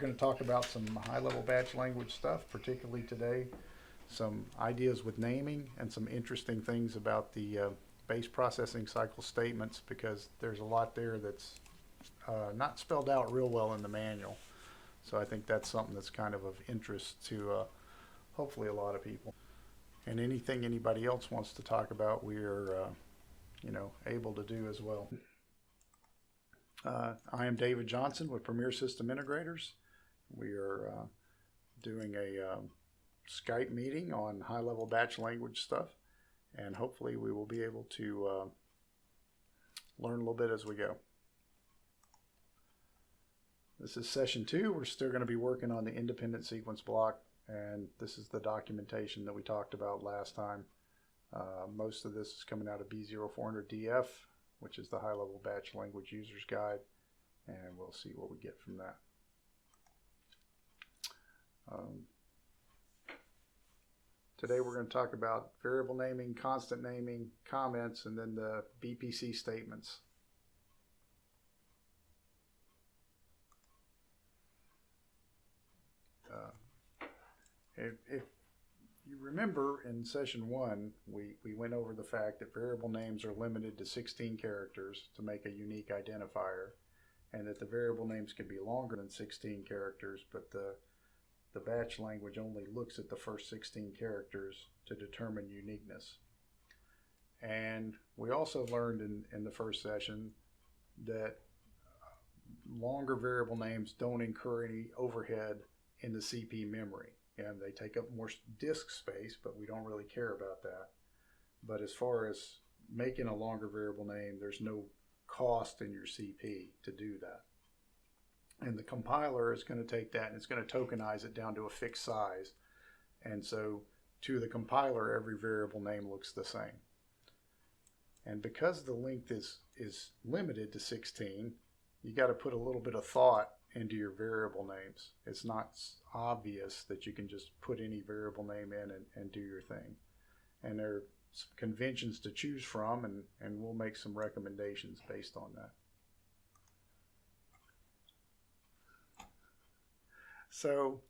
going to talk about some high-level batch language stuff, particularly today, some ideas with naming and some interesting things about the base processing cycle statements, because there's a lot there that's not spelled out real well in the manual. So I think that's something that's kind of interest to hopefully a lot of people. And anything anybody else wants to talk about, we're able to do as well. I am David Johnson with Premier System Integrators. We are doing a Skype meeting on high-level batch language stuff, and hopefully we will be able to learn a little bit as we go. This is session 2. We're still going to be working on the independent sequence block, and this is the documentation that we talked about last time. Most of this is coming out of B0400DF, which is the high-level batch language user's guide, and we'll see what we get from that. Today we're going to talk about variable naming, constant naming, comments, and then the BPC statements. If you remember, in session 1, we went over the fact that variable names are limited to 16 characters to make a unique identifier, and that the variable names can be longer than 16 characters, but the batch language only looks at the first 16 characters to determine uniqueness. And we also learned in the first session that longer variable names don't incur any overhead in the CP memory. And they take up more disk space, but we don't really care about that. But as far as making a longer variable name, there's no cost in your CP to do that. And the compiler is going to take that and it's going to tokenize it down to a fixed size. And so to the compiler, every variable name looks the same. And because the length is limited to 16, you got to put a little bit of thought into your variable names. It's not obvious that you can just put any variable name in and do your thing. And there are some conventions to choose from, and we'll make some recommendations based on that. So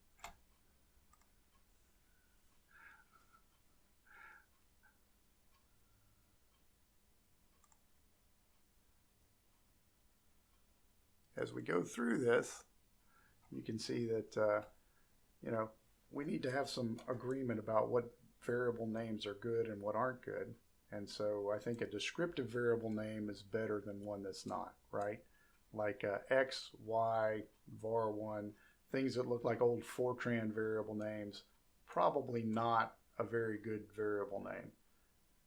as we go through this, you can see that we need to have some agreement about what variable names are good and what aren't good. And so I think a descriptive variable name is better than one that's not, right? Like X, Y, var1, things that look like old Fortran variable names, probably not a very good variable name.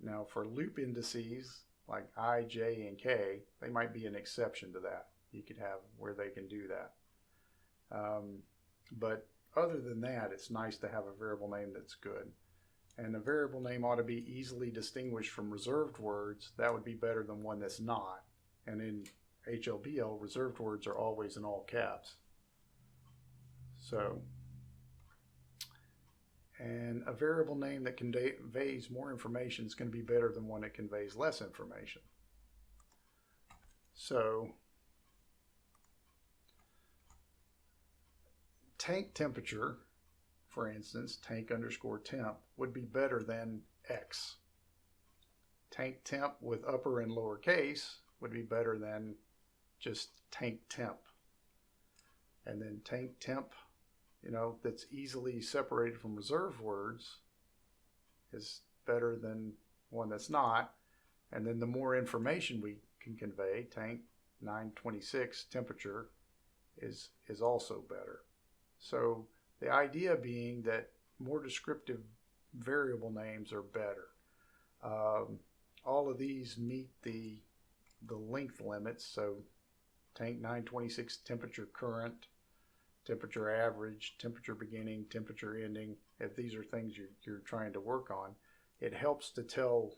Now for loop indices like I, J, and K, they might be an exception to that. You could have where they can do that. But other than that, it's nice to have a variable name that's good. And a variable name ought to be easily distinguished from reserved words. That would be better than one that's not. And in HLBL, reserved words are always in all caps. So, and a variable name that conveys more information is going to be better than one that conveys less information. So, tank temperature, for instance, tank underscore temp, would be better than X. Tank temp with upper and lower case would be better than just tank temp. And then tank temp, that's easily separated from reserved words is better than one that's not. And then the more information we can convey, tank 926 temperature is also better. So the idea being that more descriptive variable names are better. All of these meet the length limits. So tank 926 temperature current, temperature average, temperature beginning, temperature ending. If these are things you're trying to work on, it helps to tell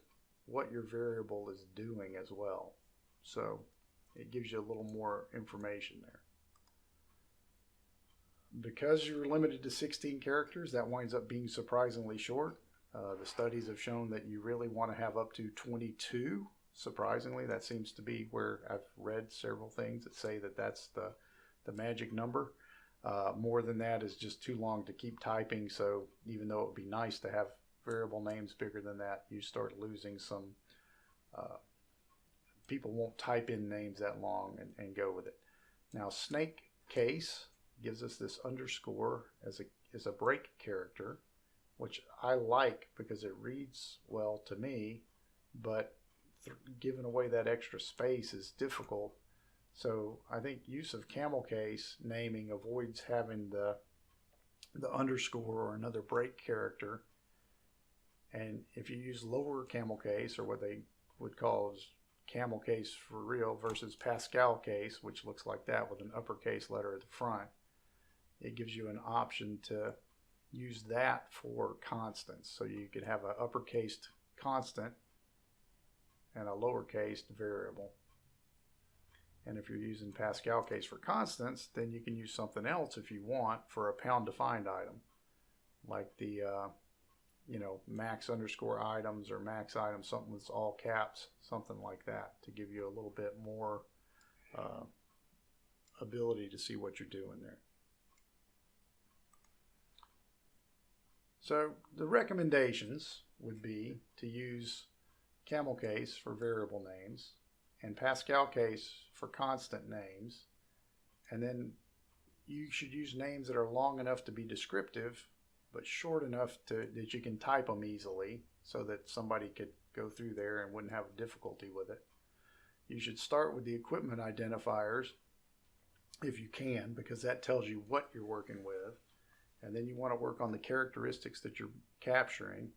what your variable is doing as well. So it gives you a little more information there. Because you're limited to 16 characters, that winds up being surprisingly short. The studies have shown that you really want to have up to 22. Surprisingly, that seems to be where I've read several things that say that that's the magic number. More than that is just too long to keep typing. So even though it would be nice to have variable names bigger than that, you start losing some. People won't type in names that long and go with it. Now, snake case gives us this underscore as a break character, which I like because it reads well to me, but giving away that extra space is difficult. So I think use of camel case naming avoids having the underscore or another break character. And if you use lower camel case, or what they would call as camel case for real versus Pascal case, which looks like that with an uppercase letter at the front, it gives you an option to use that for constants. So you could have an uppercase constant and a lowercase variable. And if you're using Pascal case for constants, then you can use something else if you want for a pound defined item, like the max underscore items or max items, something that's all caps, something like that, to give you a little bit more ability to see what you're doing there. So the recommendations would be to use camel case for variable names and Pascal case for constant names. And then you should use names that are long enough to be descriptive, but short enough that you can type them easily so that somebody could go through there and wouldn't have difficulty with it. You should start with the equipment identifiers if you can, because that tells you what you're working with. And then you want to work on the characteristics that you're capturing.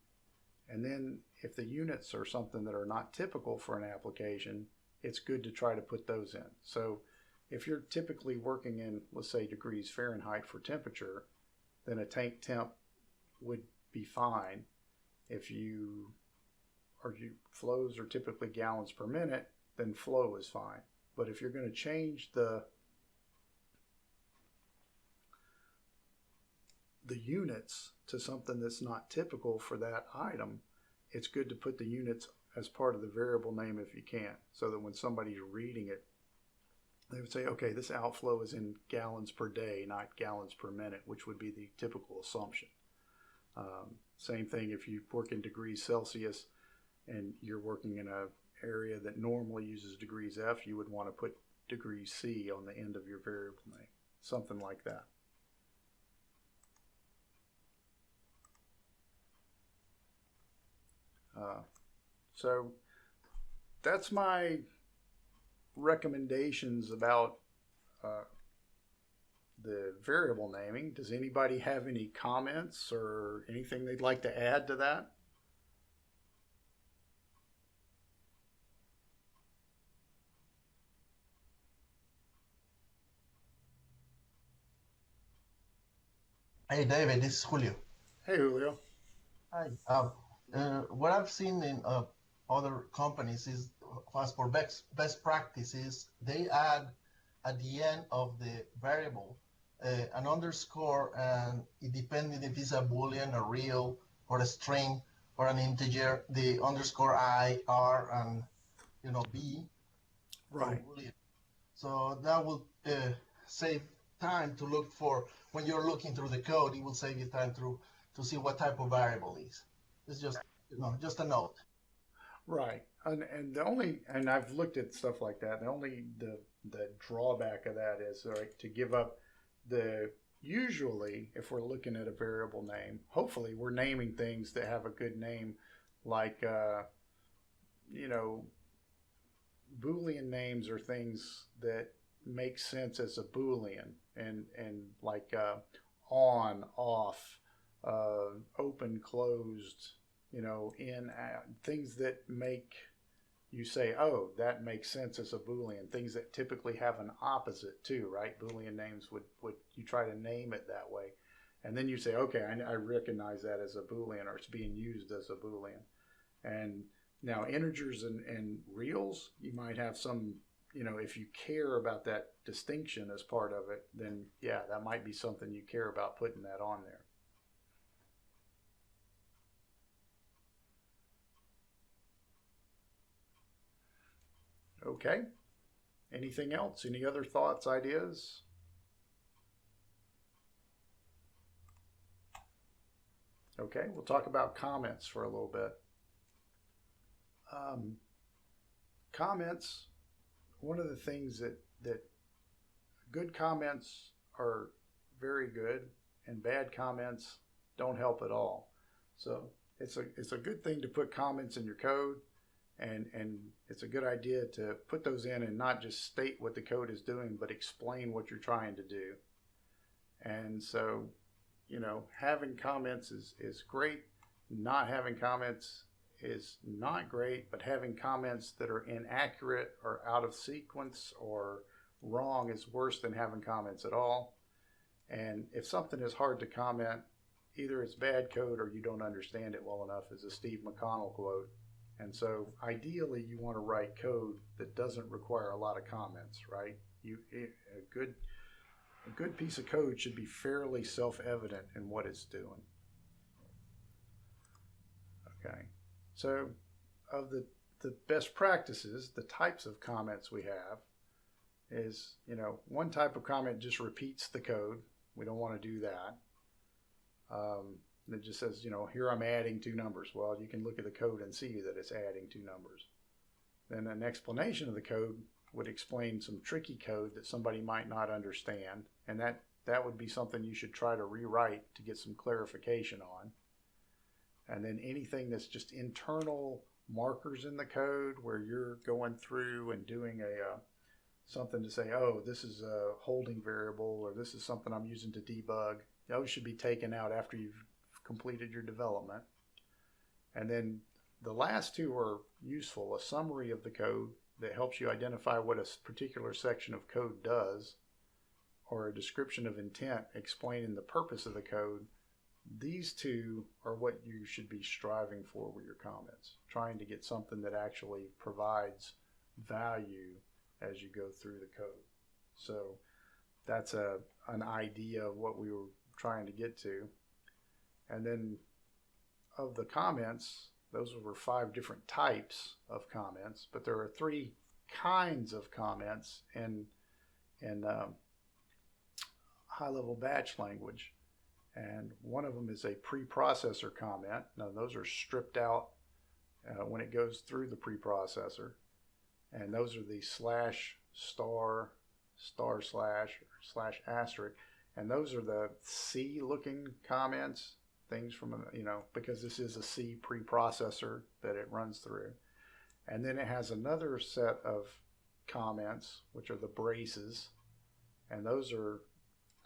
And then if the units are something that are not typical for an application, it's good to try to put those in. So if you're typically working in, let's say, degrees Fahrenheit for temperature, then a tank temp would be fine. If flows are typically gallons per minute, then flow is fine. But if you're going to change the units to something that's not typical for that item, it's good to put the units as part of the variable name if you can, so that when somebody's reading it, they would say, okay, this outflow is in gallons per day, not gallons per minute, which would be the typical assumption. Same thing if you work in degrees Celsius and you're working in an area that normally uses degrees F, you would want to put degrees C on the end of your variable name, something like that. So that's my recommendations about the variable naming. Does anybody have any comments or anything they'd like to add to that? Hey David, this is Julio. Hey Julio. Hi. What I've seen in other companies is, as for best practices, they add at the end of the variable an underscore, and it depending if it's a boolean, a real, or a string, or an integer, the underscore I, R, and B. Right. So that will save time to look for, when you're looking through the code, it will save you time to see what type of variable is. It's just just a note. Right. And the only, and I've looked at stuff like that, the drawback of that is, right, to give up usually if we're looking at a variable name, hopefully we're naming things that have a good name, like Boolean names are things that make sense as a Boolean, and like on, off, open, closed, in, out, things that make you say, oh, that makes sense as a Boolean. Things that typically have an opposite too, right? Boolean names would you try to name it that way, and then you say, okay, I recognize that as a Boolean, or it's being used as a Boolean. And now integers and reals, you might have some, if you care about that distinction as part of it, then yeah, that might be something you care about putting that on there. Okay. Anything else? Any other thoughts, ideas? Okay, we'll talk about comments for a little bit. Comments, one of the things that good comments are very good and bad comments don't help at all. So it's a good thing to put comments in your code, and it's a good idea to put those in and not just state what the code is doing, but explain what you're trying to do. And so, having comments is great. Not having comments is not great, but having comments that are inaccurate or out of sequence or wrong is worse than having comments at all. And if something is hard to comment, either it's bad code or you don't understand it well enough, is a Steve McConnell quote. And so ideally you want to write code that doesn't require a lot of comments, right? A good piece of code should be fairly self-evident in what it's doing. Okay, so of the best practices, the types of comments we have is, one type of comment just repeats the code. We don't want to do that. It just says, here I'm adding 2 numbers. Well, you can look at the code and see that it's adding 2 numbers. Then an explanation of the code would explain some tricky code that somebody might not understand, and that would be something you should try to rewrite to get some clarification on. And then anything that's just internal markers in the code where you're going through and doing something to say, oh, this is a holding variable, or this is something I'm using to debug, those should be taken out after you've completed your development. And then the last 2 are useful: a summary of the code that helps you identify what a particular section of code does, or a description of intent explaining the purpose of the code. These 2 are what you should be striving for with your comments, trying to get something that actually provides value as you go through the code. So that's an idea of what we were trying to get to. And then of the comments, those were 5 different types of comments, but there are 3 kinds of comments in high-level batch language. And one of them is a preprocessor comment. Now, those are stripped out when it goes through the preprocessor. And those are the /*//**/ and those are the C-looking comments, things from, because this is a C preprocessor that it runs through. And then it has another set of comments, which are the braces, and those are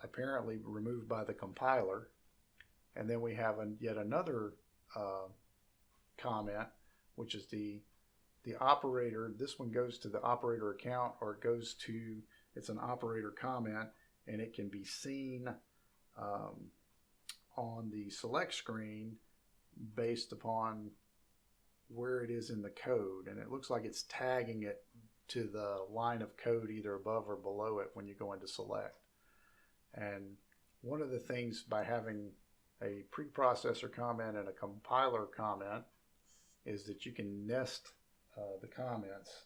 apparently removed by the compiler. And then we have yet another comment, which is the operator. This one goes to the operator account, or it's an operator comment, and it can be seen on the select screen based upon where it is in the code. And it looks like it's tagging it to the line of code either above or below it when you go into select. And one of the things by having a preprocessor comment and a compiler comment is that you can nest the comments,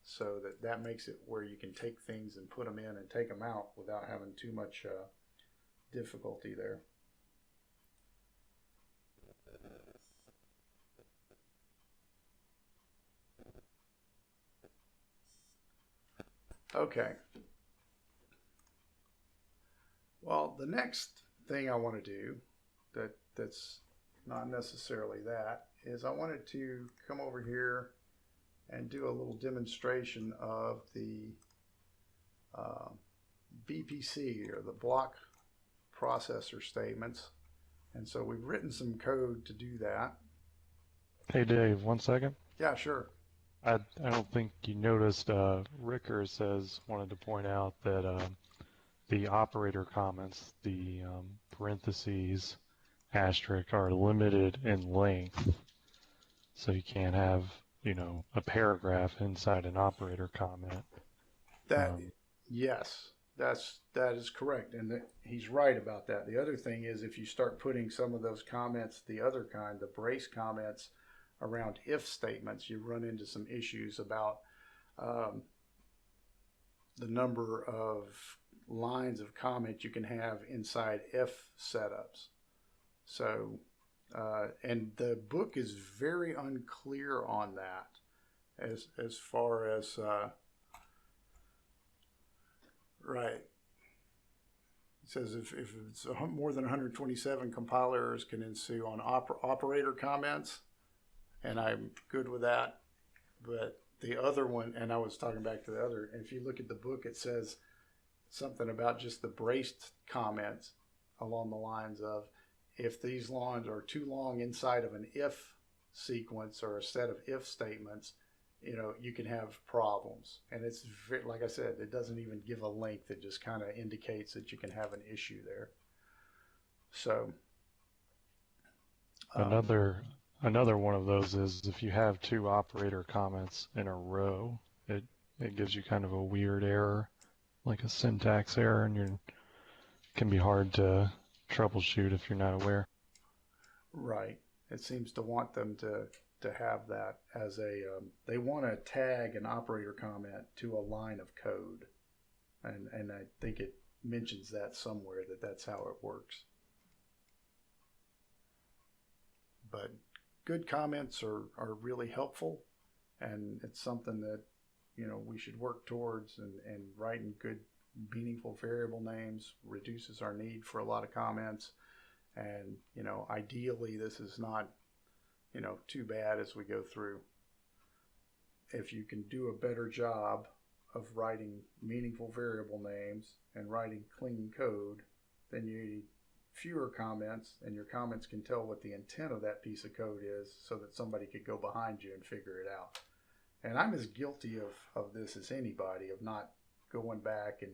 so that makes it where you can take things and put them in and take them out without having too much difficulty there. Okay. Well, the next thing I want to do that's not necessarily that is I wanted to come over here and do a little demonstration of the BPC, or the block processor statements. And so we've written some code to do that. Hey Dave, 1 second. Yeah, sure. I don't think you noticed Ricker wanted to point out that the operator comments, the parentheses, asterisk, are limited in length. So you can't have, a paragraph inside an operator comment. Yes, that is correct, and he's right about that. The other thing is, if you start putting some of those comments, the other kind, the brace comments, around if statements, you run into some issues about the number of lines of comment you can have inside if setups. So And the book is very unclear on that as far as right. It says if it's more than 127 compile errors can ensue on operator comments, and I'm good with that. But the other one, and I was talking back to the other, and if you look at the book, it says something about just the braced comments along the lines of, if these lines are too long inside of an if sequence or a set of if statements, you can have problems. And it's very, like I said, it doesn't even give a link that just kind of indicates that you can have an issue there. So Another one of those is if you have two operator comments in a row, it gives you kind of a weird error, like a syntax error, and it can be hard to troubleshoot if you're not aware. right. It seems to want them to have that as they want to tag an operator comment to a line of code. And I think it mentions that somewhere, that's how it works. But good comments are really helpful, and it's something that, we should work towards, and writing good, meaningful variable names reduces our need for a lot of comments. And, ideally this is not, too bad as we go through. If you can do a better job of writing meaningful variable names and writing clean code, then you need fewer comments, and your comments can tell what the intent of that piece of code is, so that somebody could go behind you and figure it out. And I'm as guilty of this as anybody, of not going back and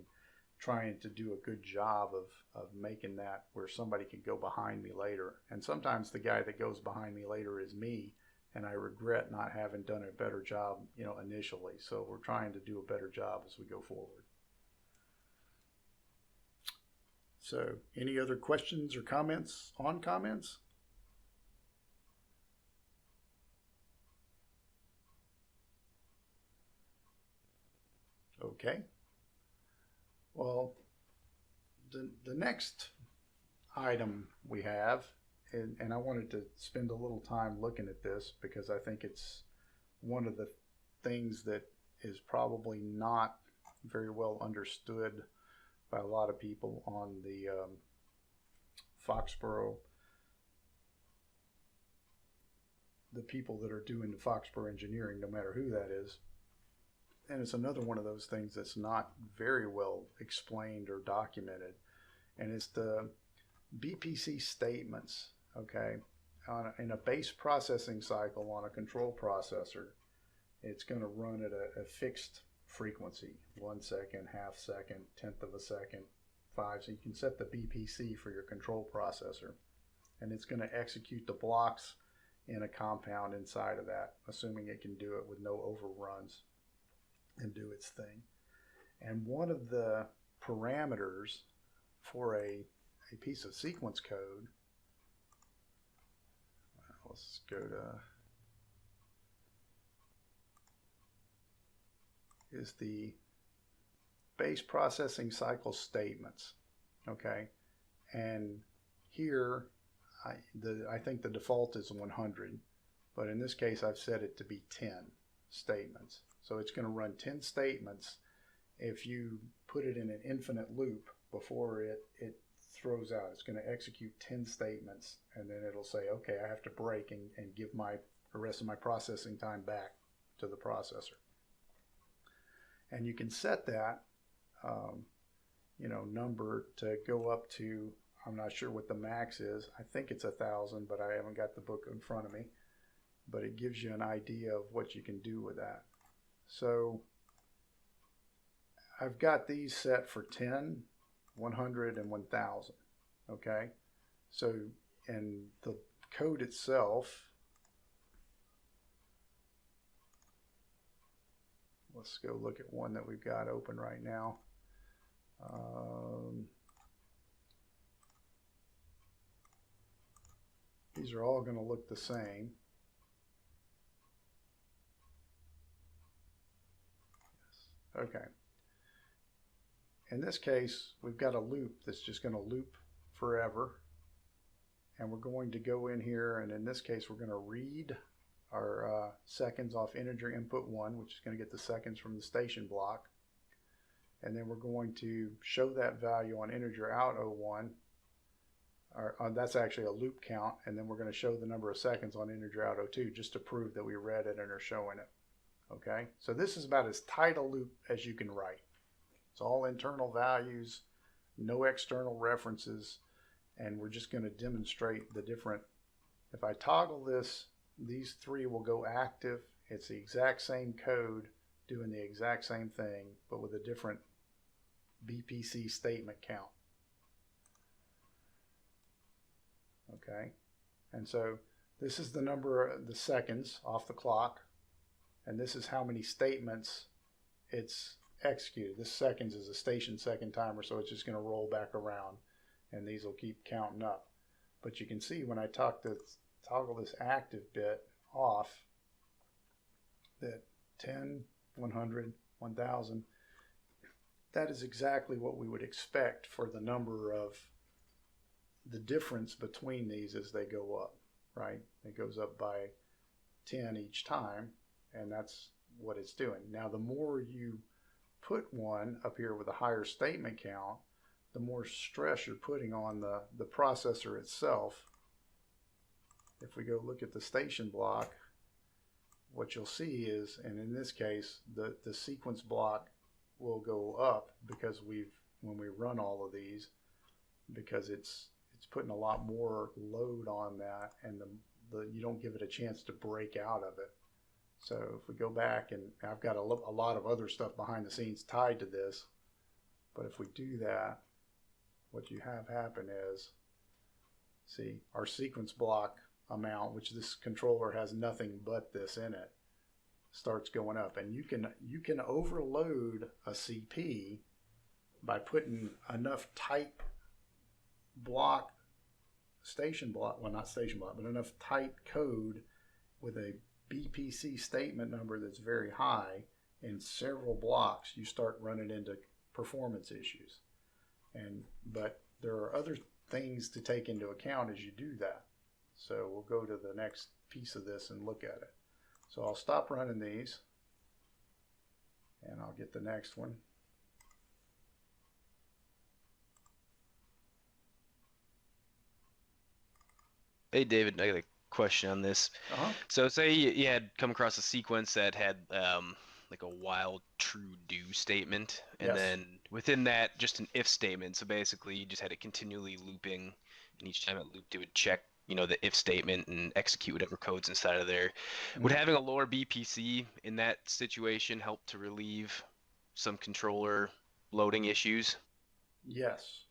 trying to do a good job of making that where somebody can go behind me later. And sometimes the guy that goes behind me later is me, and I regret not having done a better job, initially. So we're trying to do a better job as we go forward. So any other questions or comments on comments? Okay. Well, the next item we have, and I wanted to spend a little time looking at this because I think it's one of the things that is probably not very well understood by a lot of people on the Foxborough, the people that are doing the Foxborough engineering, no matter who that is. And it's another one of those things that's not very well explained or documented. And it's the BPC statements, okay? In a base processing cycle on a control processor, it's going to run at a fixed frequency, 1 second, half second, tenth of a second, 5. So you can set the BPC for your control processor. And it's going to execute the blocks in a compound inside of that, assuming it can do it with no overruns and do its thing. And one of the parameters for a piece of sequence code, let's go to, is the base processing cycle statements, okay? And here, I think the default is 100, but in this case I've set it to be 10 statements. So it's going to run 10 statements. If you put it in an infinite loop before it throws out, it's going to execute 10 statements, and then it'll say, okay, I have to break and give the rest of my processing time back to the processor. And you can set that number to go up to, I'm not sure what the max is. I think it's 1,000, but I haven't got the book in front of me. But it gives you an idea of what you can do with that. So I've got these set for 10, 100, and 1,000. Okay. So, and the code itself, let's go look at one that we've got open right now. These are all going to look the same. Okay. In this case, we've got a loop that's just going to loop forever. and we're going to go in here, and in this case, we're going to read our seconds off integer input 1, which is going to get the seconds from the station block. And then we're going to show that value on integer out 01. That's actually a loop count, and then we're going to show the number of seconds on integer out 02 just to prove that we read it and are showing it. Okay, so this is about as tight a loop as you can write. It's all internal values, no external references, and we're just going to demonstrate the different. If I toggle this, these three will go active. It's the exact same code doing the exact same thing, but with a different BPC statement count. Okay, and so this is the number of the seconds off the clock, and this is how many statements it's executed. This seconds is a station second timer, so it's just going to roll back around, and these will keep counting up. But you can see when I toggle this active bit off, that 10, 100, 1000, that is exactly what we would expect for the number of the difference between these as they go up, right? It goes up by 10 each time, and that's what it's doing. Now, the more you put one up here with a higher statement count, the more stress you're putting on the processor itself. If we go look at the station block, what you'll see is, and in this case, the sequence block will go up because when we run all of these, because it's putting a lot more load on that, and you don't give it a chance to break out of it. So if we go back, and I've got a lot of other stuff behind the scenes tied to this, but if we do that, what you have happen is, see, our sequence block amount, which this controller has nothing but this in it, starts going up. And you can overload a CP by putting enough type block, station block, well, not station block, but enough type code with a BPC statement number that's very high in several blocks, you start running into performance issues. But there are other things to take into account as you do that. So we'll go to the next piece of this and look at it. So I'll stop running these, and I'll get the next one. Hey, David, I got a question on this. So say you had come across a sequence that had like a while true do statement, and then within that, just an if statement. So basically, you just had it continually looping, and each time it looped, it would check, the if statement and execute whatever code's inside of there. Mm-hmm. Would having a lower BPC in that situation help to relieve some controller loading issues? Yes.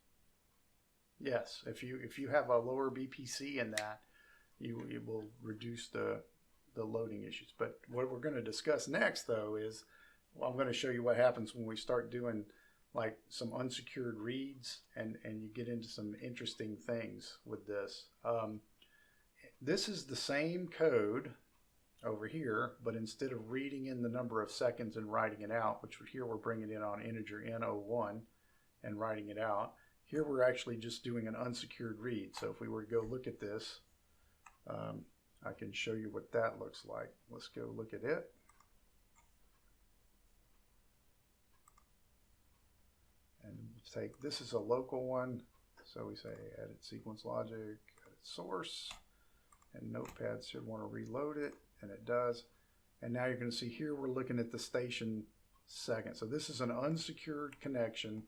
Yes, if you have a lower BPC in that, it will reduce the loading issues. But what we're going to discuss next, though, is I'm going to show you what happens when we start doing like some unsecured reads, and you get into some interesting things with this. This is the same code over here, but instead of reading in the number of seconds and writing it out, which here we're bringing it on integer N01 and writing it out, here we're actually just doing an unsecured read. So if we were to go look at this, I can show you what that looks like. Let's go look at it. And take, this is a local one. So we say edit sequence logic, edit source, and Notepad should want to reload it, and it does. And now you're going to see here we're looking at the station second. So this is an unsecured connection.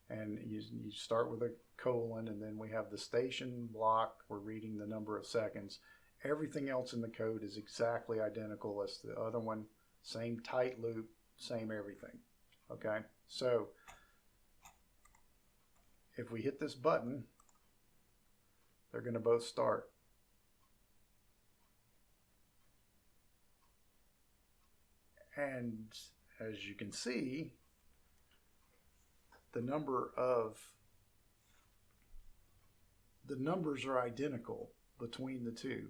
And you start with a colon, and then we have the station block. We're reading the number of seconds. Everything else in the code is exactly identical as the other one. Same tight loop, same everything. Okay, so if we hit this button, they're going to both start. And as you can see, the numbers are identical between the two.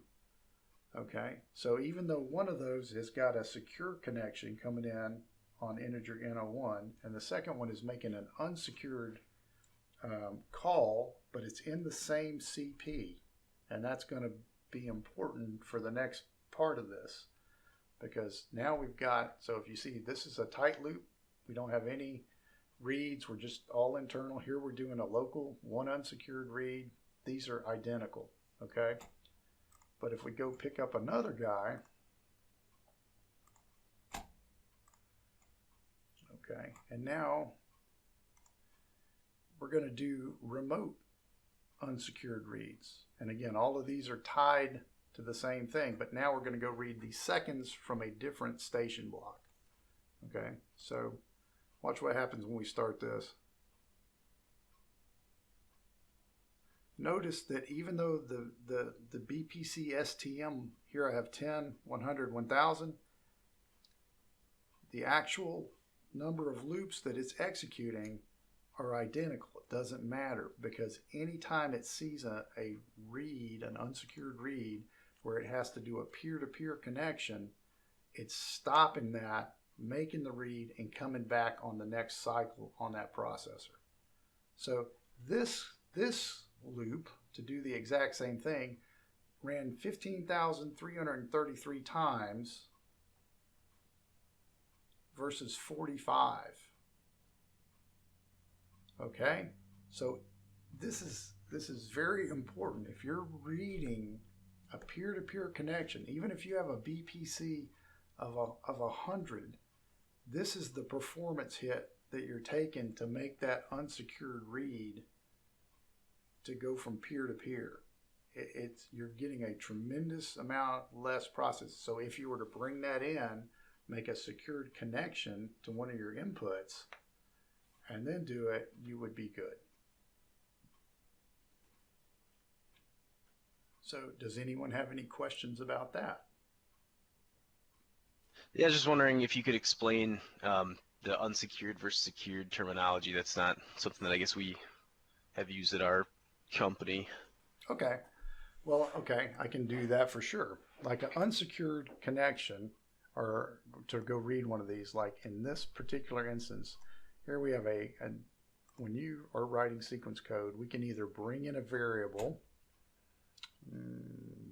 Okay, so even though one of those has got a secure connection coming in on integer N01, and the second one is making an unsecured call, but it's in the same CP. And that's going to be important for the next part of this, because now we've got, so if you see, this is a tight loop. We don't have any reads. We're just all internal. Here we're doing a local, one unsecured read. These are identical, okay? But if we go pick up another guy, okay, and now we're going to do remote unsecured reads. And again, all of these are tied to the same thing, but now we're going to go read the seconds from a different station block. Okay, so watch what happens when we start this. Notice that even though the BPCSTM, here I have 10, 100, 1000, the actual number of loops that it's executing are identical. It doesn't matter, because anytime it sees a read, an unsecured read, where it has to do a peer-to-peer connection, it's stopping that, making the read, and coming back on the next cycle on that processor. So this loop, to do the exact same thing, ran 15,333 times versus 45. Okay, so this is very important. If you're reading a peer-to-peer connection, even if you have a BPC of 100, this is the performance hit that you're taking to make that unsecured read to go from peer to peer. You're getting a tremendous amount less process. So if you were to bring that in, make a secured connection to one of your inputs, and then do it, you would be good. So does anyone have any questions about that? Yeah, just wondering if you could explain the unsecured versus secured terminology. That's not something that I guess we have used at our company. Okay. Well, okay, I can do that for sure. Like an unsecured connection, or to go read one of these, like in this particular instance, here we have when you are writing sequence code, we can either bring in a variable.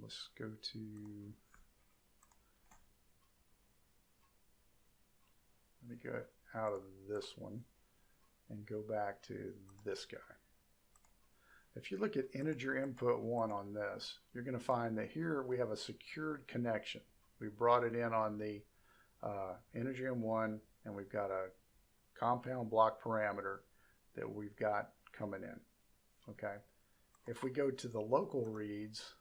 Let's go to, let me go out of this one and go back to this guy. If you look at integer input 1 on this, you're going to find that here we have a secured connection. We brought it in on the integer in1, and we've got a compound block parameter that we've got coming in. Okay. If we go to the local reads,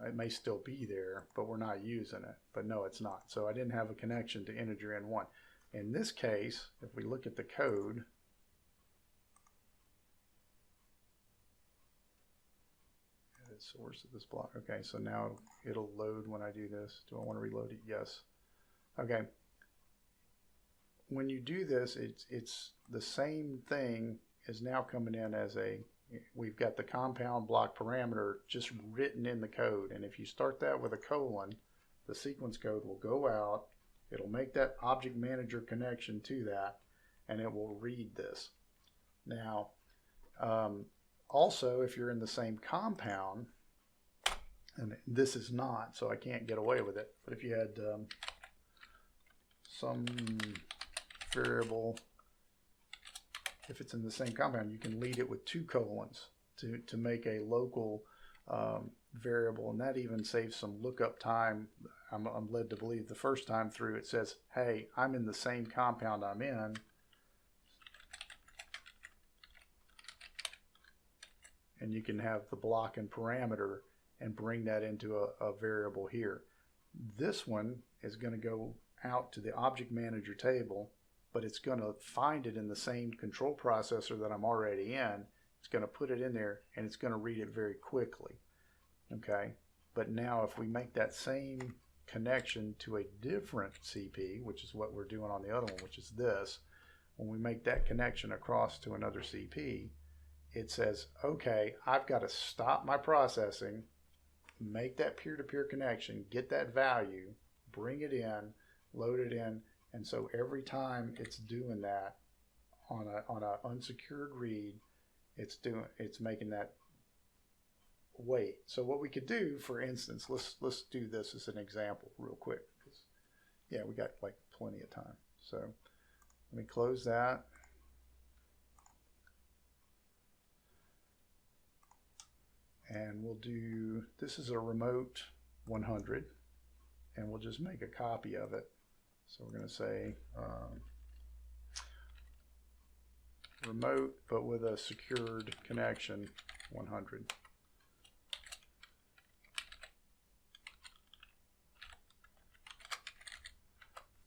it may still be there, but we're not using it. But no, it's not. So I didn't have a connection to integer in1. In this case, if we look at the code, source of this block. Okay, so now it'll load when I do this. Do I want to reload it? Yes. Okay. When you do this, it's the same thing is now coming in as we've got the compound block parameter just written in the code. And if you start that with a colon, the sequence code will go out. It'll make that object manager connection to that, and it will read this. Now, also, if you're in the same compound, and this is not, so I can't get away with it, but if you had some variable, if it's in the same compound, you can lead it with 2 colons to make a local variable, and that even saves some lookup time. I'm led to believe the first time through it says, hey, I'm in the same compound I'm in. And you can have the block and parameter and bring that into a variable here. This one is going to go out to the object manager table, but it's going to find it in the same control processor that I'm already in. It's going to put it in there, and it's going to read it very quickly. Okay, but now if we make that same connection to a different CP, which is what we're doing on the other one, which is this, when we make that connection across to another CP, it says, okay, I've got to stop my processing, make that peer-to-peer connection, get that value, bring it in, load it in, and so every time it's doing that on a unsecured read, it's making that wait. So what we could do, for instance, let's do this as an example real quick. Yeah, we got like plenty of time. So let me close that. And we'll do, this is a remote 100, and we'll just make a copy of it. So we're going to say remote, but with a secured connection 100.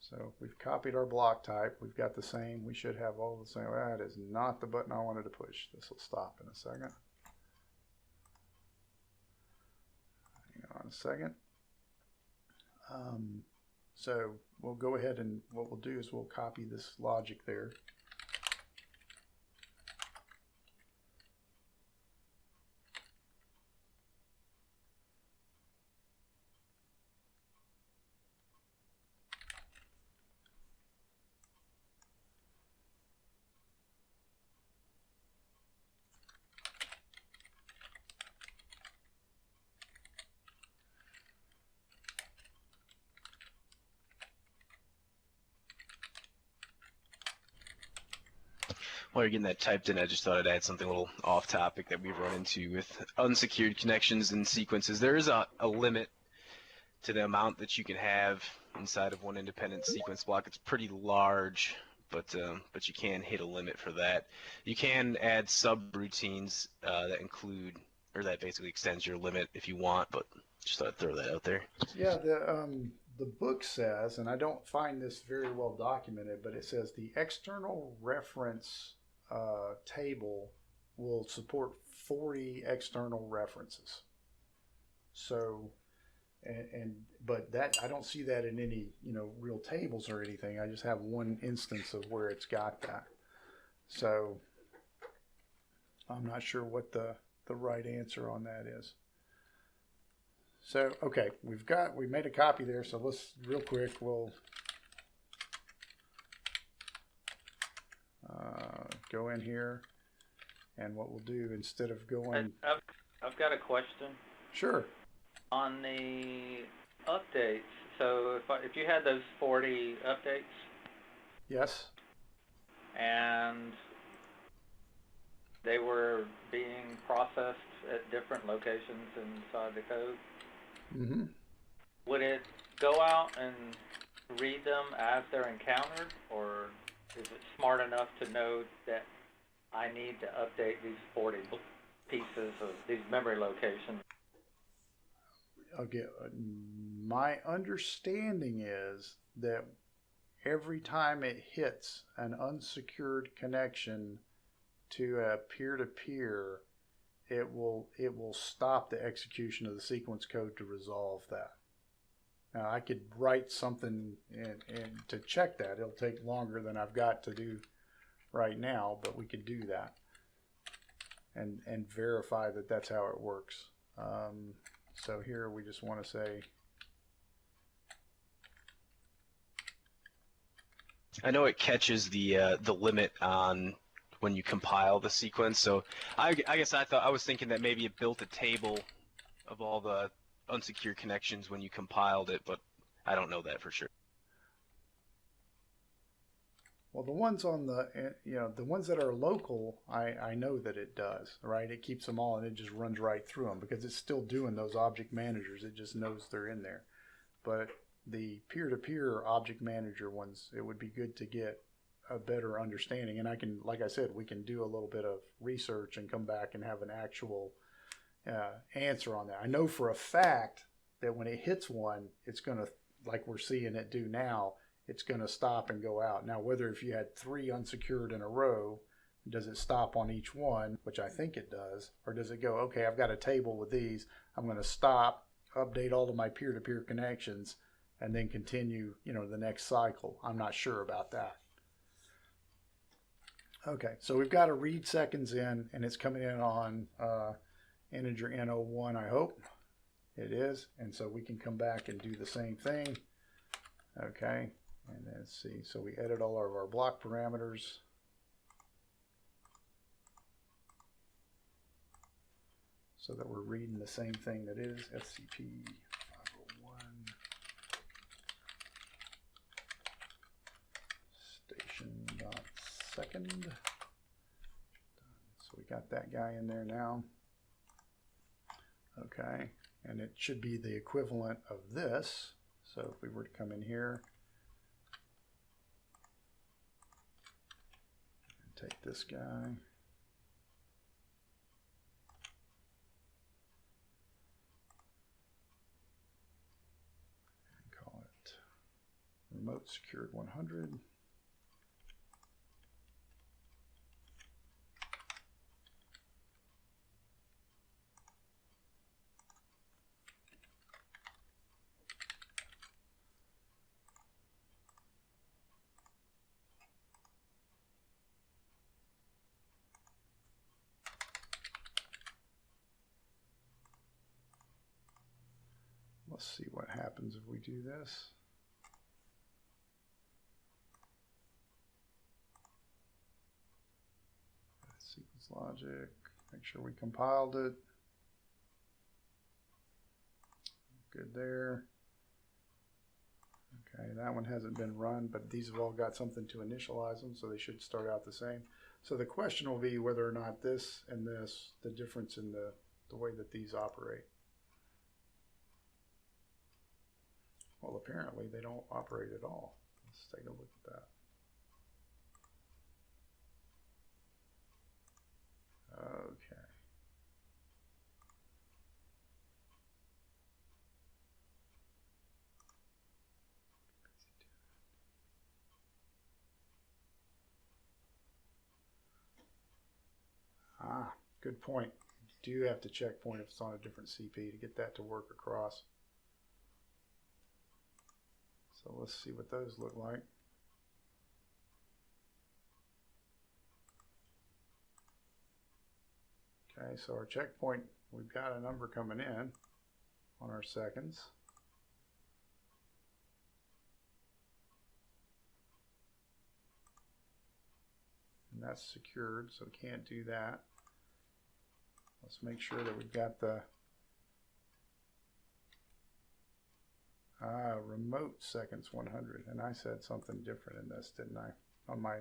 So we've copied our block type. We've got the same. We should have all the same. That is not the button I wanted to push. This will stop in a second. Hang on a second. So we'll go ahead and what we'll do is we'll copy this logic there. While you're getting that typed in, I just thought I'd add something a little off topic that we've run into with unsecured connections and sequences. There is a limit to the amount that you can have inside of one independent sequence block. It's pretty large, but you can hit a limit for that. You can add subroutines that include, or that basically extends your limit if you want, but just thought I'd throw that out there. Yeah, the book says, and I don't find this very well documented, but it says the external reference table will support 40 external references. So, but that I don't see that in any real tables or anything. I just have one instance of where it's got that. So I'm not sure what the right answer on that is. So okay, we made a copy there. So let's real quick we'll go in here, and what we'll do instead of going. I've got a question. Sure. On the updates, so if you had those 40 updates. Yes. And they were being processed at different locations inside the code. Mm-hmm. Would it go out and read them as they're encountered, or is it smart enough to know that I need to update these 40 pieces of these memory locations? Okay, my understanding is that every time it hits an unsecured connection to a peer-to-peer, it will stop the execution of the sequence code to resolve that. Now I could write something and to check that. It'll take longer than I've got to do right now, but we could do that and verify that that's how it works. So here we just want to say. I know it catches the limit on when you compile the sequence. So I guess I was thinking that maybe it built a table of all the unsecured connections when you compiled it, but I don't know that for sure. Well, the ones on the ones that are local, I know that it does, right? It keeps them all and it just runs right through them because it's still doing those object managers. It just knows they're in there. But the peer-to-peer object manager ones, it would be good to get a better understanding. And I can, like I said, we can do a little bit of research and come back and have an actual answer on that. I know for a fact that when it hits one, it's going to, like we're seeing it do now, it's going to stop and go out. Now, whether if you had 3 unsecured in a row, does it stop on each one, which I think it does, or does it go, okay, I've got a table with these, I'm going to stop, update all of my peer-to-peer connections, and then continue, the next cycle. I'm not sure about that. Okay, so we've got a read seconds in, and it's coming in on integer N01, I hope. It is, and so we can come back and do the same thing. Okay, and then let's see. So we edit all of our block parameters. so that we're reading the same thing that is SCP 501 station.second. So we got that guy in there now. Okay, and it should be the equivalent of this. So if we were to come in here and take this guy, and call it remote secured 100. Let's see what happens if we do this. Sequence logic, make sure we compiled it. Good there. Okay, that one hasn't been run, but these have all got something to initialize them, so they should start out the same. So the question will be whether or not this and this, the difference in the way that these operate. Well, apparently they don't operate at all. Let's take a look at that. Okay. Good point. You do have to checkpoint if it's on a different CP to get that to work across. So let's see what those look like. Okay, so our checkpoint, we've got a number coming in on our seconds. And that's secured, so can't do that. Let's make sure that we've got the remote seconds 100. And I said something different in this, didn't I? On my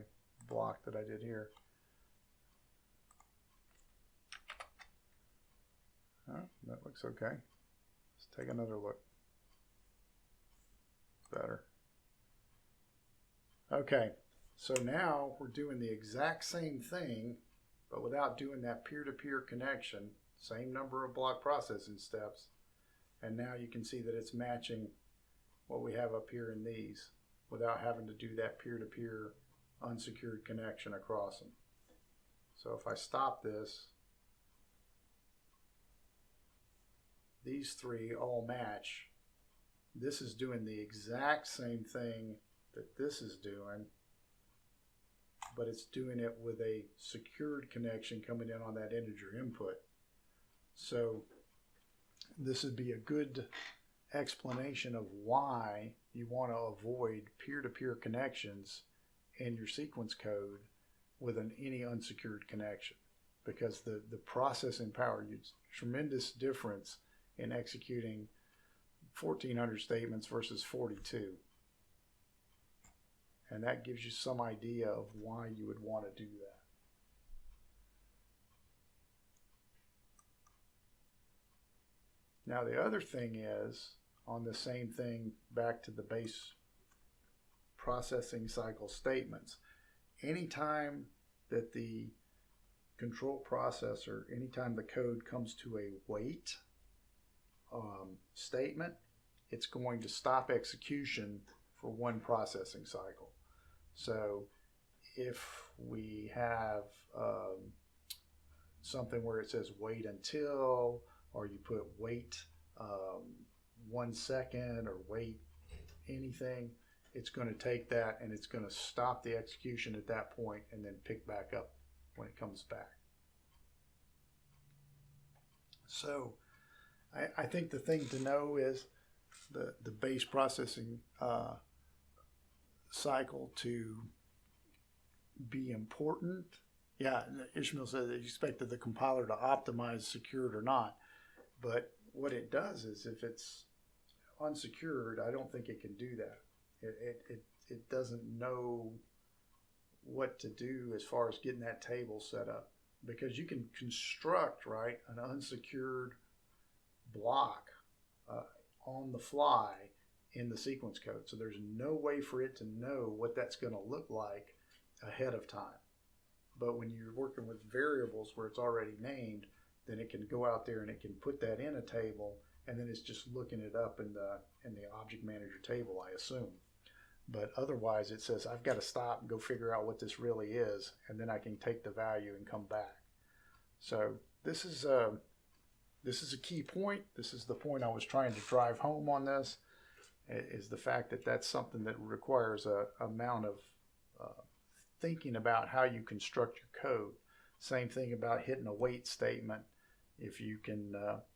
block that I did here. That looks okay. Let's take another look. Better. Okay, so now we're doing the exact same thing, but without doing that peer-to-peer connection, same number of block processing steps, and now you can see that it's matching what we have up here in these without having to do that peer-to-peer unsecured connection across them. So if I stop this, these three all match. This is doing the exact same thing that this is doing, but it's doing it with a secured connection coming in on that integer input. So this would be a good explanation of why you want to avoid peer-to-peer connections in your sequence code with any unsecured connection, because the processing power, tremendous difference in executing 1400 statements versus 42. And that gives you some idea of why you would want to do that. Now the other thing is, on the same thing, back to the base processing cycle statements, anytime that the control processor, anytime the code comes to a wait statement, it's going to stop execution for one processing cycle. So if we have something where it says wait until, or you put wait 1 second, or wait anything, it's going to take that and it's going to stop the execution at that point and then pick back up when it comes back. So I think the thing to know is the base processing cycle to be important Yeah, Ishmael said that he expected the compiler to optimize secured or not. But what it does is if it's unsecured, I don't think it can do that. It doesn't know what to do as far as getting that table set up. Because you can construct, right, an unsecured block on the fly in the sequence code. So there's no way for it to know what that's going to look like ahead of time. But when you're working with variables where it's already named, then it can go out there and it can put that in a table, and then it's just looking it up in the object manager table, I assume. But otherwise, it says I've got to stop and go figure out what this really is, and then I can take the value and come back. So this is a key point. This is the point I was trying to drive home on this, is the fact that that's something that requires a amount of thinking about how you construct your code. Same thing about hitting a wait statement. If you can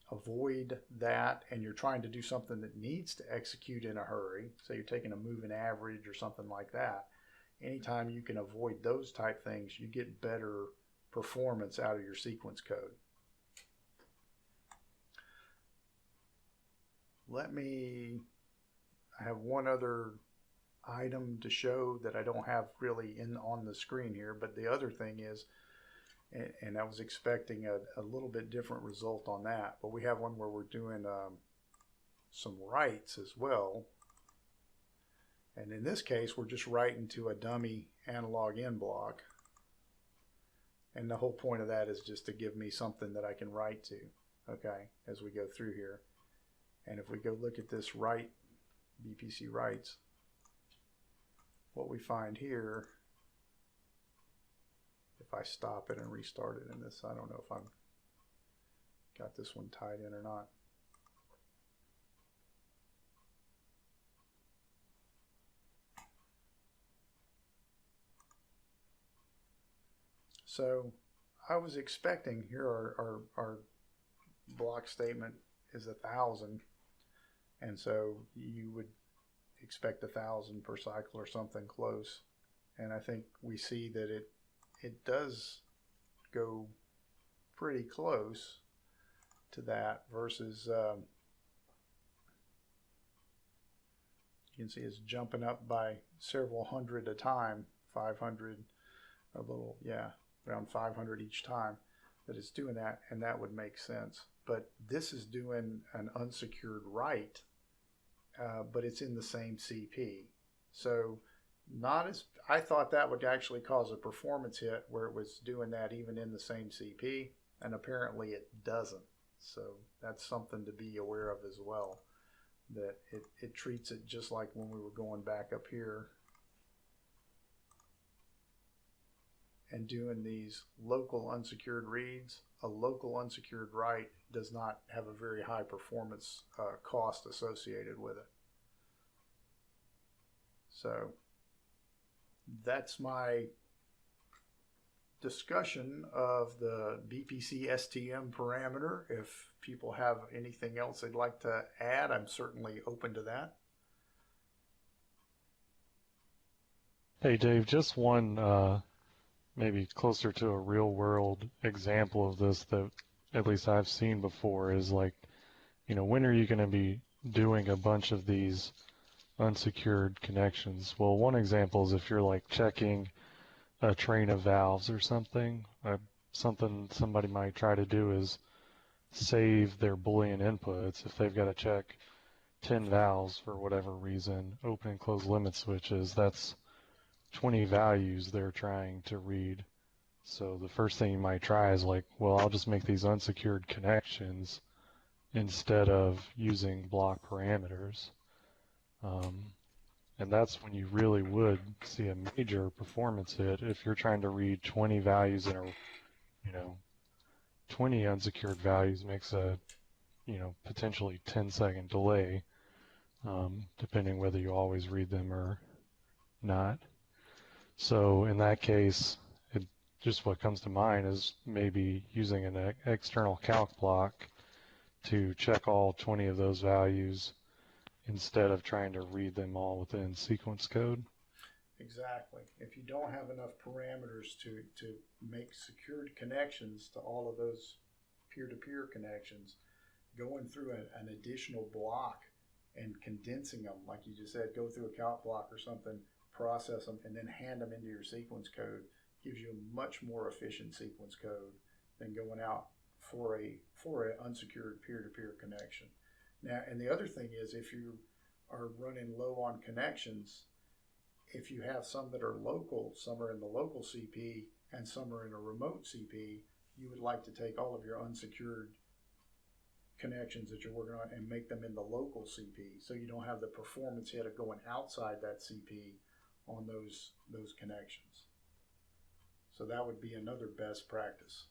avoid that and you're trying to do something that needs to execute in a hurry, say you're taking a moving average or something like that, anytime you can avoid those type things, you get better performance out of your sequence code. I have one other item to show that I don't have really on the screen here, but the other thing is, and I was expecting a little bit different result on that, but we have one where we're doing some writes as well. And in this case, we're just writing to a dummy analog in block. And the whole point of that is just to give me something that I can write to, okay, as we go through here. And if we go look at this write, BPC writes, what we find here, if I stop it and restart it in this, I don't know if I've got this one tied in or not. So I was expecting here our block statement is 1,000, and so you would expect 1,000 per cycle or something close. And I think we see that it does go pretty close to that versus you can see it's jumping up by several hundred a time, 500, a little, yeah, around 500 each time that it's doing that, and that would make sense. But this is doing an unsecured write, but it's in the same CP. So not as, I thought that would actually cause a performance hit where it was doing that even in the same CP, and apparently it doesn't. So that's something to be aware of as well, that it treats it just like when we were going back up here and doing these local unsecured reads. A local unsecured write does not have a very high performance cost associated with it. So that's my discussion of the BPCSTM parameter. If people have anything else they'd like to add, I'm certainly open to that. Hey Dave, just one maybe closer to a real world example of this that at least I've seen before is like, you know, when are you going to be doing a bunch of these unsecured connections? Well, one example is if you're like checking a train of valves or something. Something somebody might try to do is save their Boolean inputs. If they've got to check 10 valves for whatever reason, open and close limit switches, that's 20 values they're trying to read. So the first thing you might try is like, well, I'll just make these unsecured connections instead of using block parameters. And that's when you really would see a major performance hit if you're trying to read 20 values in a, 20 unsecured values makes a, potentially 10-second delay, depending whether you always read them or not. So in that case, just what comes to mind is maybe using an external calc block to check all 20 of those values instead of trying to read them all within sequence code. Exactly. If you don't have enough parameters to make secured connections to all of those peer-to-peer connections, going through an additional block and condensing them, like you just said, go through a count block or something, process them, and then hand them into your sequence code gives you a much more efficient sequence code than going out for an unsecured peer-to-peer connection. Now, and the other thing is, if you are running low on connections, if you have some that are local, some are in the local CP and some are in a remote CP, you would like to take all of your unsecured connections that you're working on and make them in the local CP, so you don't have the performance hit of going outside that CP on those connections. So that would be another best practice.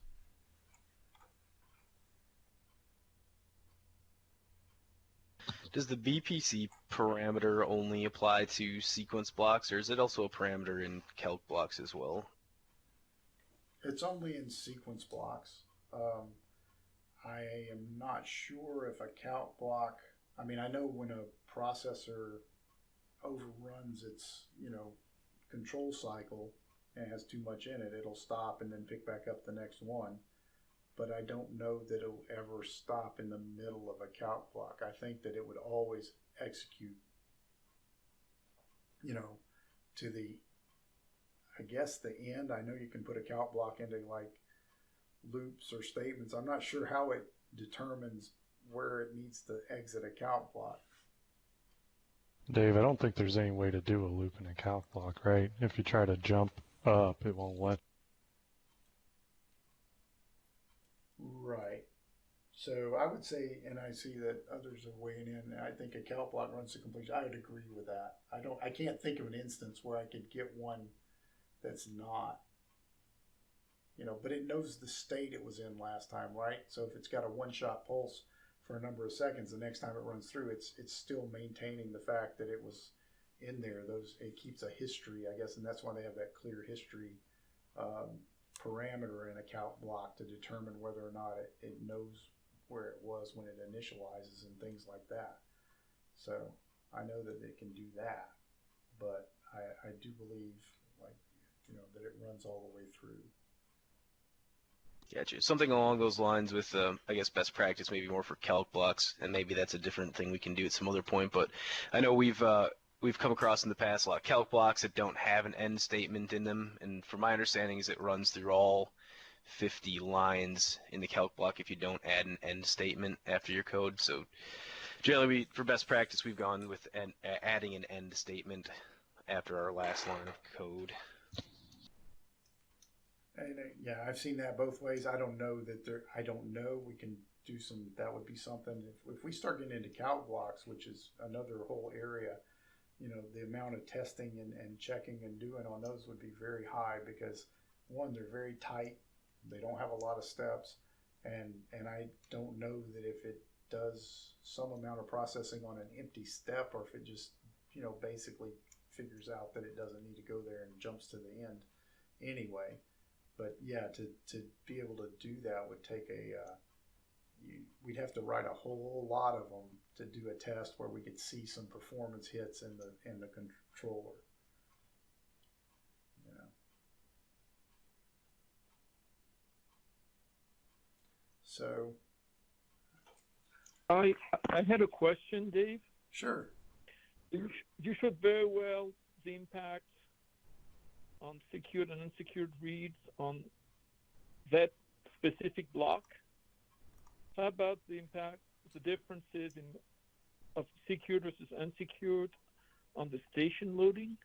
Does the BPC parameter only apply to sequence blocks, or is it also a parameter in calc blocks as well? It's only in sequence blocks. I am not sure if a calc block, I mean, I know when a processor overruns its, control cycle and has too much in it, it'll stop and then pick back up the next one. But I don't know that it'll ever stop in the middle of a calc block. I think that it would always execute, to the, I guess, the end. I know you can put a calc block into like loops or statements. I'm not sure how it determines where it needs to exit a calc block. Dave, I don't think there's any way to do a loop in a calc block, right? If you try to jump up, it won't let. Right. So I would say, and I see that others are weighing in, I think a calc block runs to completion. I would agree with that. I can't think of an instance where I could get one that's not, but it knows the state it was in last time, right? So if it's got a one-shot pulse for a number of seconds, the next time it runs through, it's still maintaining the fact that it was in there. It keeps a history, I guess, and that's why they have that clear history parameter in a calc block to determine whether or not it knows where it was when it initializes and things like that. So I know that it can do that, but I do believe that it runs all the way through. Gotcha. Something along those lines with, I guess, best practice, maybe more for calc blocks, and maybe that's a different thing we can do at some other point. But I know we've come across in the past a lot of calc blocks that don't have an end statement in them, and from my understanding is it runs through all 50 lines in the calc block if you don't add an end statement after your code. So generally, for best practice, we've gone with adding an end statement after our last line of code. And yeah, I've seen that both ways. I don't know we can do some, that would be something. If we start getting into calc blocks, which is another whole area, the amount of testing and checking and doing on those would be very high because, one, they're very tight. They don't have a lot of steps. And I don't know that if it does some amount of processing on an empty step or if it just, basically figures out that it doesn't need to go there and jumps to the end anyway. But yeah, to be able to do that would take we'd have to write a whole lot of them to do a test where we could see some performance hits in the controller. So I had a question, Dave. Sure. You showed very well the impact on secured and unsecured reads on that specific block. How about the impact, the differences of secured versus unsecured on the station loading?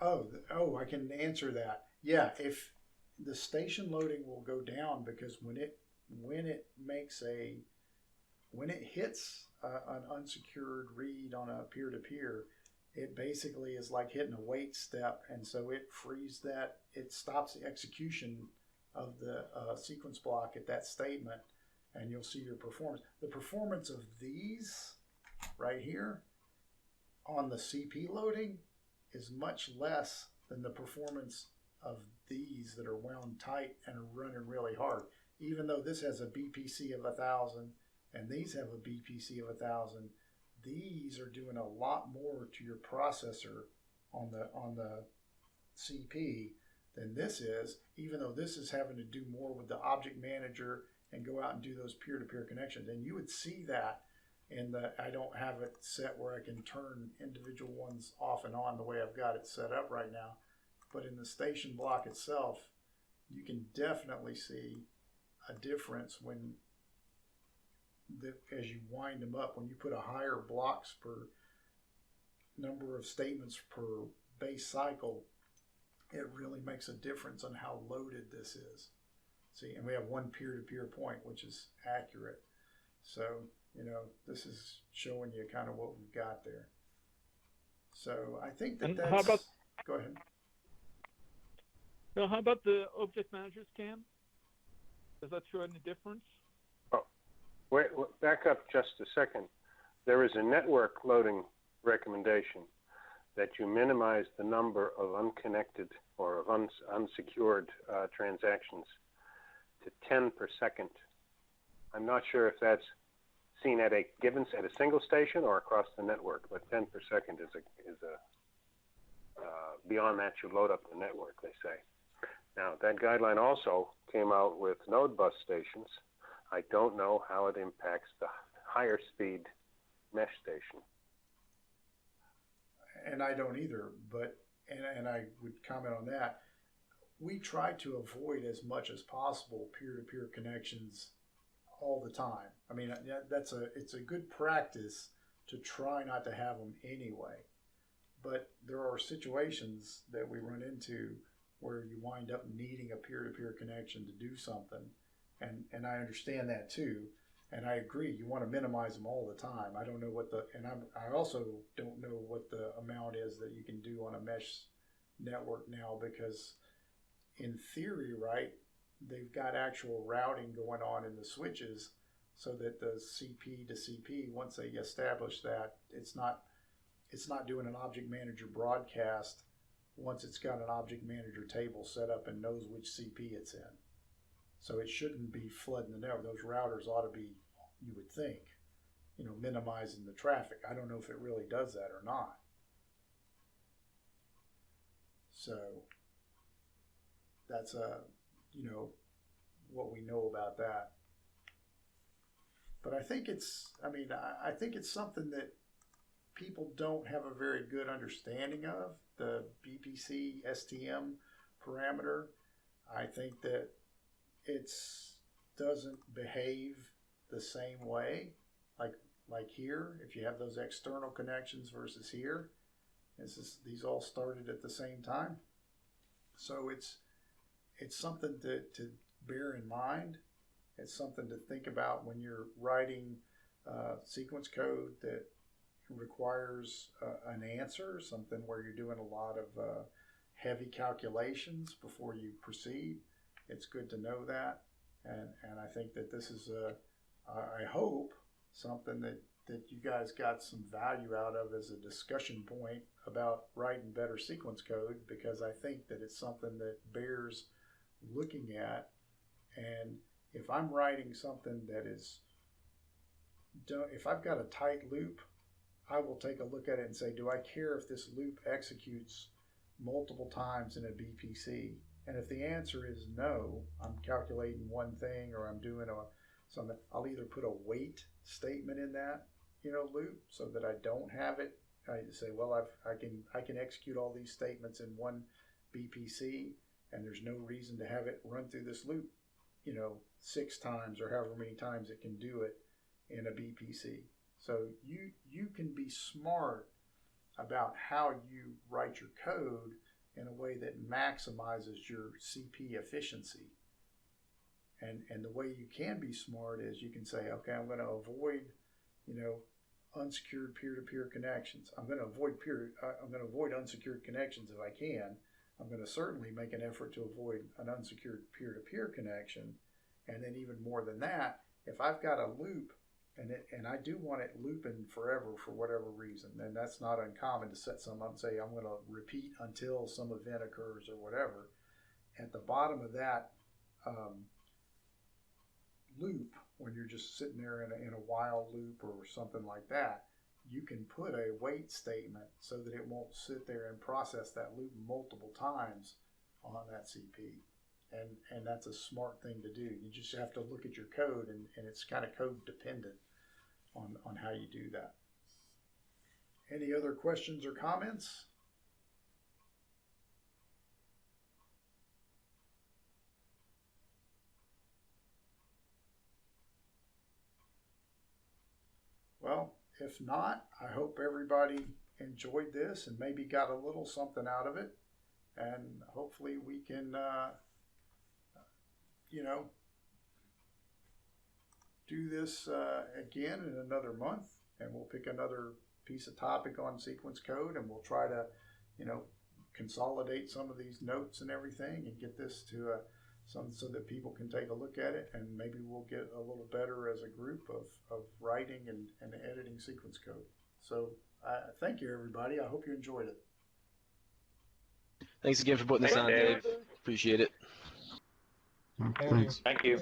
I can answer that. Yeah, if the station loading will go down because when it hits an unsecured read on a peer-to-peer, it basically is like hitting a wait step, and so it frees that. It stops the execution of the sequence block at that statement, and you'll see your performance. The performance of these right here on the CP loading is much less than the performance of these that are wound tight and are running really hard. Even though this has a BPC of 1,000 and these have a BPC of 1,000, these are doing a lot more to your processor on the CP than this is, even though this is having to do more with the object manager and go out and do those peer-to-peer connections. And you would see that in the, I don't have it set where I can turn individual ones off and on the way I've got it set up right now. But in the station block itself, you can definitely see a difference when as you wind them up, when you put a higher blocks per number of statements per base cycle, it really makes a difference on how loaded this is. See, and we have one peer-to-peer point, which is accurate. So, this is showing you kind of what we've got there. So I think that that's... How about, go ahead. So how about the object manager scan? Does that show any difference? Oh, wait, back up just a second. There is a network loading recommendation that you minimize the number of unconnected or of unsecured transactions to 10 per second. I'm not sure if that's seen at a single station or across the network, but 10 per second is beyond that you load up the network, they say. Now that guideline also came out with node bus stations. I don't know how it impacts the higher speed mesh station. And I don't either, but and I would comment on that. We try to avoid as much as possible peer-to-peer connections all the time. I mean, it's a good practice to try not to have them anyway. But there are situations that we run into where you wind up needing a peer-to-peer connection to do something, and I understand that too. And I agree, you want to minimize them all the time. I don't know what I also don't know what the amount is that you can do on a mesh network now, because in theory, right, they've got actual routing going on in the switches so that the CP to CP, once they establish that, it's not doing an object manager broadcast once it's got an object manager table set up and knows which CP it's in. So it shouldn't be flooding the network. Those routers ought to be, you would think, minimizing the traffic. I don't know if it really does that or not. So that's what we know about that. But I think I think it's something that people don't have a very good understanding of, the BPCSTM parameter. I think that it doesn't behave the same way, like here. If you have those external connections versus here, these all started at the same time. So it's something to bear in mind. It's something to think about when you're writing sequence code that requires an answer, something where you're doing a lot of heavy calculations before you proceed. It's good to know that, and I think that this is I hope something that you guys got some value out of as a discussion point about writing better sequence code, because I think that it's something that bears looking at. And if I'm writing something that is, if I've got a tight loop, I will take a look at it and say, do I care if this loop executes multiple times in a BPC? And if the answer is no, I'm calculating one thing or I'm doing something, I'll either put a wait statement in that loop so that I don't have it. I say, well, I can execute all these statements in one BPC, and there's no reason to have it run through this loop 6 times or however many times it can do it in a BPC. So you can be smart about how you write your code in a way that maximizes your CP efficiency. And the way you can be smart is you can say, okay, I'm going to avoid, unsecured peer-to-peer connections. I'm going to avoid unsecured connections if I can. I'm going to certainly make an effort to avoid an unsecured peer-to-peer connection. And then even more than that, if I've got a loop and I do want it looping forever for whatever reason, then that's not uncommon to set some up and say, I'm going to repeat until some event occurs or whatever. At the bottom of that loop, when you're just sitting there in a while loop or something like that, you can put a wait statement so that it won't sit there and process that loop multiple times on that CP. And that's a smart thing to do. You just have to look at your code, and it's kind of code dependent on how you do that. Any other questions or comments? Well, if not, I hope everybody enjoyed this and maybe got a little something out of it. And hopefully we can, do this again in another month, and we'll pick another piece of topic on sequence code, and we'll try to, consolidate some of these notes and everything and get this to so that people can take a look at it, and maybe we'll get a little better as a group of writing and editing sequence code. So thank you, everybody. I hope you enjoyed it. Thanks again for putting this on, Dave. Appreciate it. Thanks. Thank you.